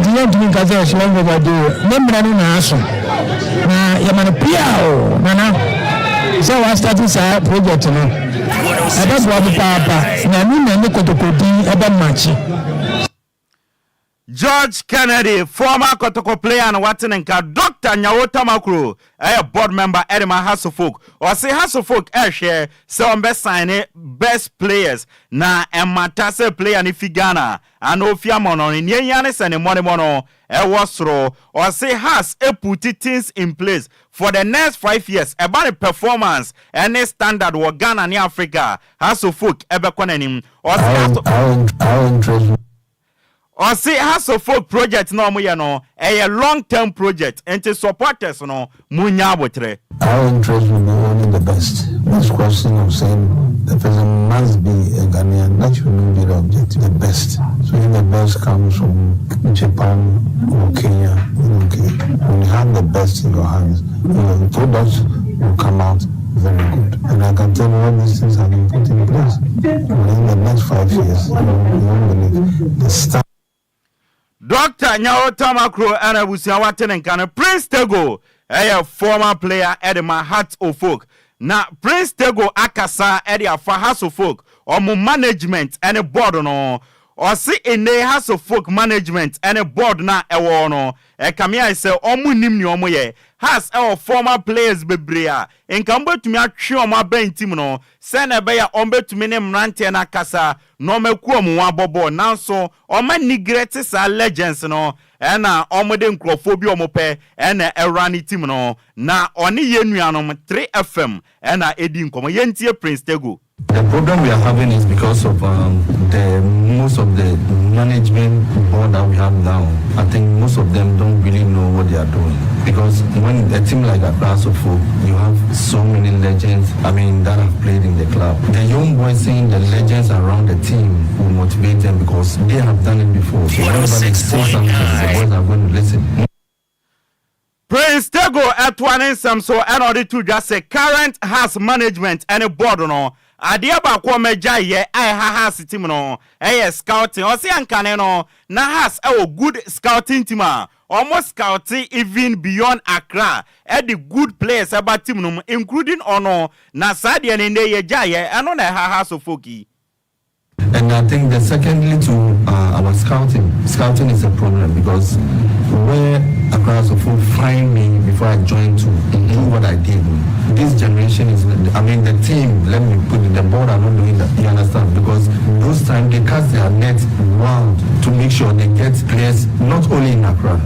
ndiye ndimi kaza so ngo ba do membra no na aso na ya man pia o nana so wa start this project no ebe bo papa na ni na ni kotokodi ebe match George Kennedy, former Kotoko player and Watinenka, Dr. Nyawota Makro, a board member, Edema Hasselfolk, or say Hasselfolk, share some best sign best players, na Matase player and Ifigana, and Ofiamono, in Yanis and Monimono, Wasro, or say has a put things in place for the next 5 years about a performance and a standard or Ghana and Africa, Hasselfolk, Ebekonenim, or or see Hasselfolk project no mo no a long-term project and to supporters no munya botre. Our interest will be only the best. This question of saying the person must be a Ghanaian, that should not be the objective. The best. So if the best comes from Japan or Kenya, okay. When you have the best in your hands, the products will come out very good. And I can tell you all these things have been put in place. In the next 5 years, you won't believe the start. Dr. Nyawota Makro and Abusia Watinenka, Prince Tego, a former player Edema Heart of Folk. Now, Prince Tego Akasa Edia for Hasselfolk, or management and a board no, or see in the Hasselfolk management and a board na a wono, a Kamia say, Omunim Yomoye, has our former players bebria, and come to me a chuma ben timno, send a bear ombe to menem rantiana casa, no me kuamu bobo, now so, or my nigretis are legends no, and omodem clophobia mope, and a rani timno, na oni yenuanom 3FM, and edin como yentia Prince Tego. The problem we are having is because of the most of the management board that we have now. I think most of them don't really know what they are doing. Because when a team like Hasselfolk, you have so many legends, that have played in the club. The young boys saying the legends around the team will motivate them because they have done it before. So whenever they say something, the boys are going to listen. Prince Tego at one insam so and order to just say current has management and a board no. Adiaba kwa meja ye ha team no scouting or see ankane no na has good scouting team almost scouting even beyond Accra the good players about team no including ono na sadia ne ye jaye ano na Hasselfolk. And I think the secondly to our scouting is a problem because where Accra Hasselfolk find me before I joined to do what I did. This generation is, the team, let me put it, the board are not doing that, you understand? Because those times they cast their net round to make sure they get players not only in Accra.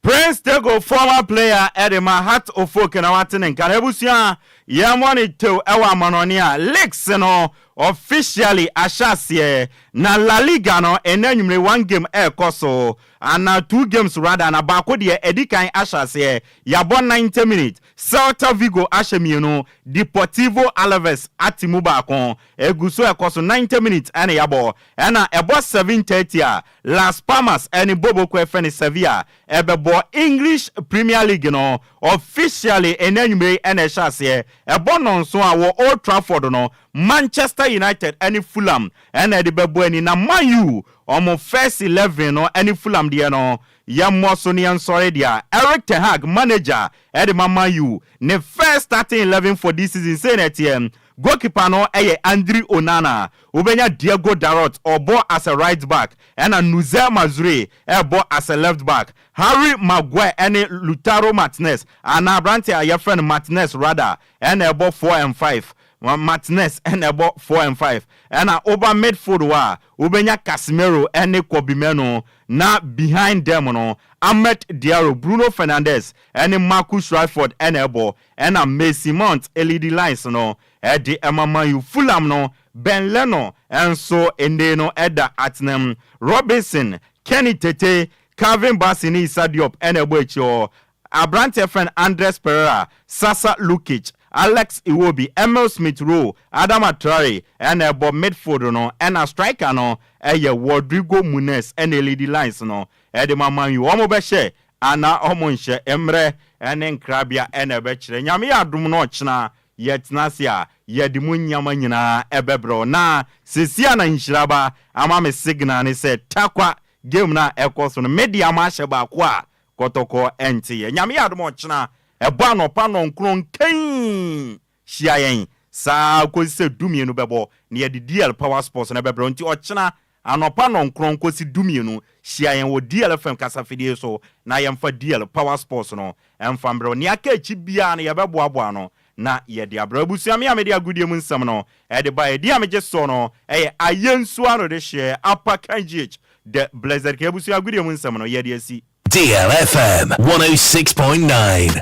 Prince Tego, former player, Edema Heart of Folk and Awatinen, Kanabusia, Yamoni to Ewa Manonia, Lexeno, officially Ashasie, na La Liga no, and then you 1 game air coso, and now 2 games rather, and about Edikan Ashasie, Yabon 90 minutes, Celta Vigo Ashemiano, Deportivo Alaves, Atimubakon, Eguso Ecoso 90 minutes, and Yabo, and about 7:30, Las Palmas, and Bobo Kwefeni Sevilla, Ebebo English Premier League, no, officially, and then you may Ashasie, a bonon so our Old Trafford, no, Manchester United, any Fulham, and the Bebueni na Man U, omo first 11 no, any Fulham dia no, Yamosonian sorry dia, Eric Ten Hag, manager, Eddie Man U, ne first starting 11 for this season, say that goalkeeper no, Andrew Onana, Ubenya Diego Darot, or bo as a right back, and a Nuzel Mazuri, bo as a left back, Harry Maguire, and Lutaro Martinez, and Abrante, your friend Martinez rather, and bo 4 and 5. Martinez and about 4 and 5. And over midfield wa Ubenya Casemiro and Kobimeno na behind them no Ahmed Diallo, Bruno Fernandes and Marcus Rashford and Ebo and Macy Mount LED lines no Eddie Emamayu Fulham no Ben Leno and so endeno Edda Atnem Robinson Kenny Tete Calvin Bassini Sadiop and Ebo Abrante friend Andres Pereira Sasa Lukic Alex Iwobi, Emil Smith Rowe, Adama Traore, and a Bob midfielder no, and a striker no, Rodrigo Muniz, and a lady lines no, Edema Manu, Omobeshe, Anna Omonche, Emre, and then Krabia, and a betcher. Yamia Dumnochna, yet Nasia, Yedimunyamana, Ebebro, na, Sisiana Nhyiraba, Amame Signa, and he said, Takwa, Gimna, Echoes on Media Mashaba, Kwa, Kotoko, NT, and Yamia Dumnochna. Ebano panon kron ken shiayen sa ko se dumie no bebo ne the DL Power Sports na bebro nti ochina anopa no nkron kosi dumienu hia yen wo DLFM kasafidie so na yemfa DL Power Sports no emfa mbro ne aka echi bia na yebeboaboa no na ye de abrabusu ame amede agudie mu nsam no e de ba e dia meje so no e ayensu ano de hye apakanjich the Blizzard kebusu agudie mu nsam no ye de asi DLFM 106.9.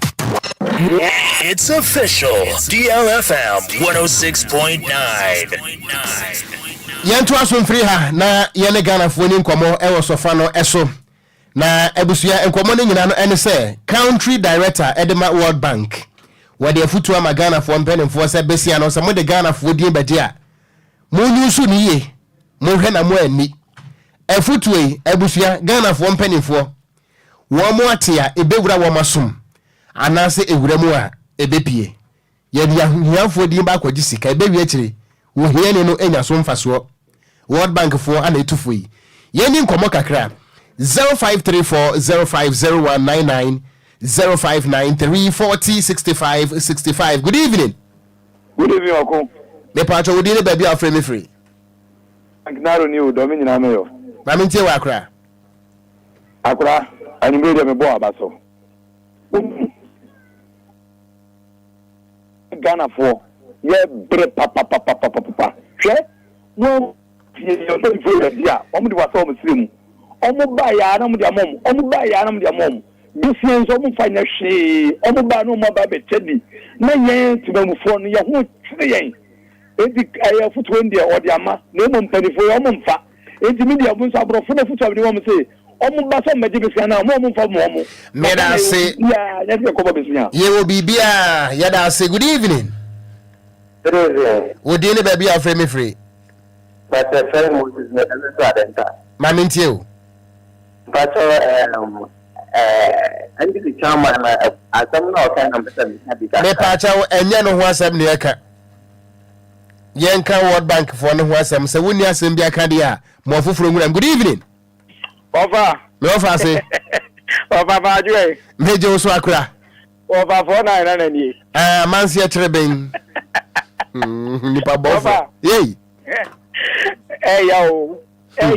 It's official. DLFM 106.9. Yentu asomfri ha na yene Ghana foni nkomo ewo sofa no eso na ebusuya nkomo ne nyina no ene se country director Edema World Bank wade afutu ama Ghana fo mpenimfo se besia no se mo de Ghana fo di bedi a mo nyusu ni ye mo hwe na mo ani afutu yi ebusuya Ghana fo mpenimfo wo mo atia ebewura wo masom anase ewura mu a ebepie ye dia hiafo di ba kwaji sika ebewie kire wo hiani no enya so mfaso World Bank for ana etufo yi yeni nkomo kakra 0534050199 0593406565. Good evening. Good evening, Okon. Me pacho wodi ne baby afre me free. Agnaro ni o do me nyina me yo. Ma me ntie wa akra. Akra, ani me de me bo abaso. Ghana for ye bre papa. Hwe no ye yo so for dia. Omo de waso omo sire mu. Omo ba ya na mo de amom. Omo ba ya na mo de amom. Business omo fa na hwe. Omo ba no mo ba be chedi. Na ye tibamu fo no ye ho twere yen. Edi aye futu ndi e odi ama. Na mo mpanifo ye omo mfa. Edi media bu nso abrofo na futu abdi wo mo se. Omo ba so maji besia na mo mfa mo. Me da se ya ye ko ba besia. Ye wo bibia ya da se good evening. Good evening. Wodi ne baby afre me free. But the friend was not adenta. Ma me ntie o. But and the chairman asam na o kan am person happy ka. Me pacho enye no ho asem ne eka. Yenka World Bank for no ho asem se woni asem bia ka dia mo foforo nwuram. Good evening. Over. Me ofa se. Over baadwe. Me je so akura. Over 49 na ni. Mansi a treben. Nipa bofa. Yey. Yo.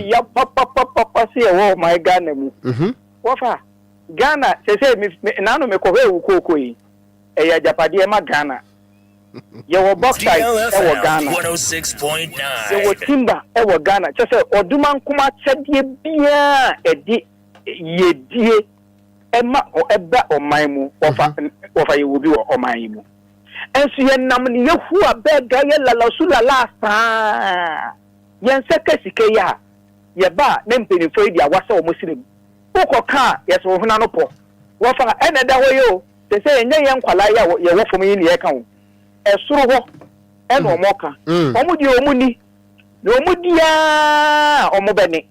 Ya papa se wo my Ghana mu. Wofa. Ghana se me nanu me ko we koko yi. Ya japade e ma Ghana. Ye wo boxside e wo Ghana. 106.9. Ye wo timber e wo Ghana. Che se oduma nkuma chedie bia edi yedie ema o eba oman mu wofa ye wo bi wo oman mu. Ensu ye nam ni yehu abega ye lalasula lasta. Yen seke sike ya ye ba ne mpenifo dia wasa o muslim ukoka ye so huna no po wofa eneda ho yo te se enye ye nkwala ya ye wo fom yi ne ye kan esuru ho ena omoka omudi omuni ne omudia omobeni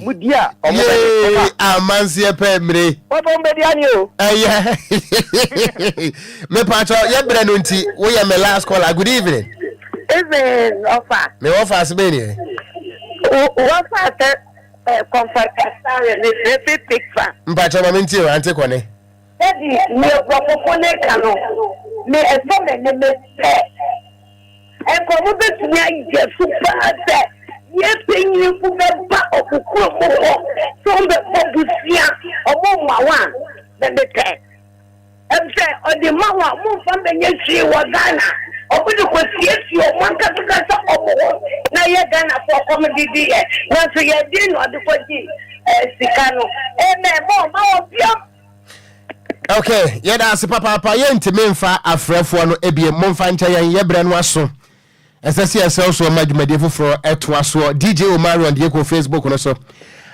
mudia omobeni amansi epe mre wofa mbedi ani o aya me pacho ye bre no nti wo ye me last call. Good evening. Even offer. Me offer asbeni. Offer comfort sorry, me pick fan. Mpacho ma menti o ante kone. Edi me propone kanu. Me eso me se. E komo betumi aje super se. Ye penyi ku be ba okukuro mo. So be obusia omo mawa be te. Emse odi mawa mo fa benye chi wa Ghana. Obudu ko siesi o manka tukasa obo na ye Ghana for comedy di e na so ye di no de ko di sikano me mo ma obiam. Okay, ye da se papa ye ntime mfa afrefo no ebie mo mfa ncha ye bre no aso esese so madwumade foforo eto aso DJ Omarion de ko Facebook no so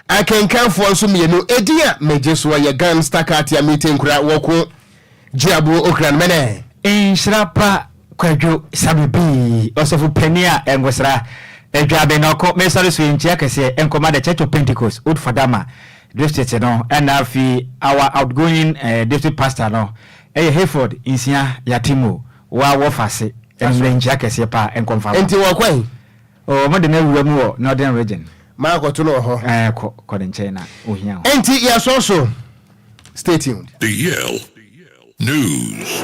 akenkanfo nso mienu edia meje so ye Gangster Katia meeting kura woko Okogyeabour Ocran Nhyiraba Kwadwo Sammy osofu penia engosra edwabe noko mesare so ntia kese enkoma the Church of Pentecost Old Fadama district no and afi our outgoing district pastor no Hayford insia yatimo wa wofase enrenja kese pa enkomfa enti wo kwan o mo de na wuram wo northern region ma ko to no ho ko de nchena ohia enti ya so stay tuned. The Yale News.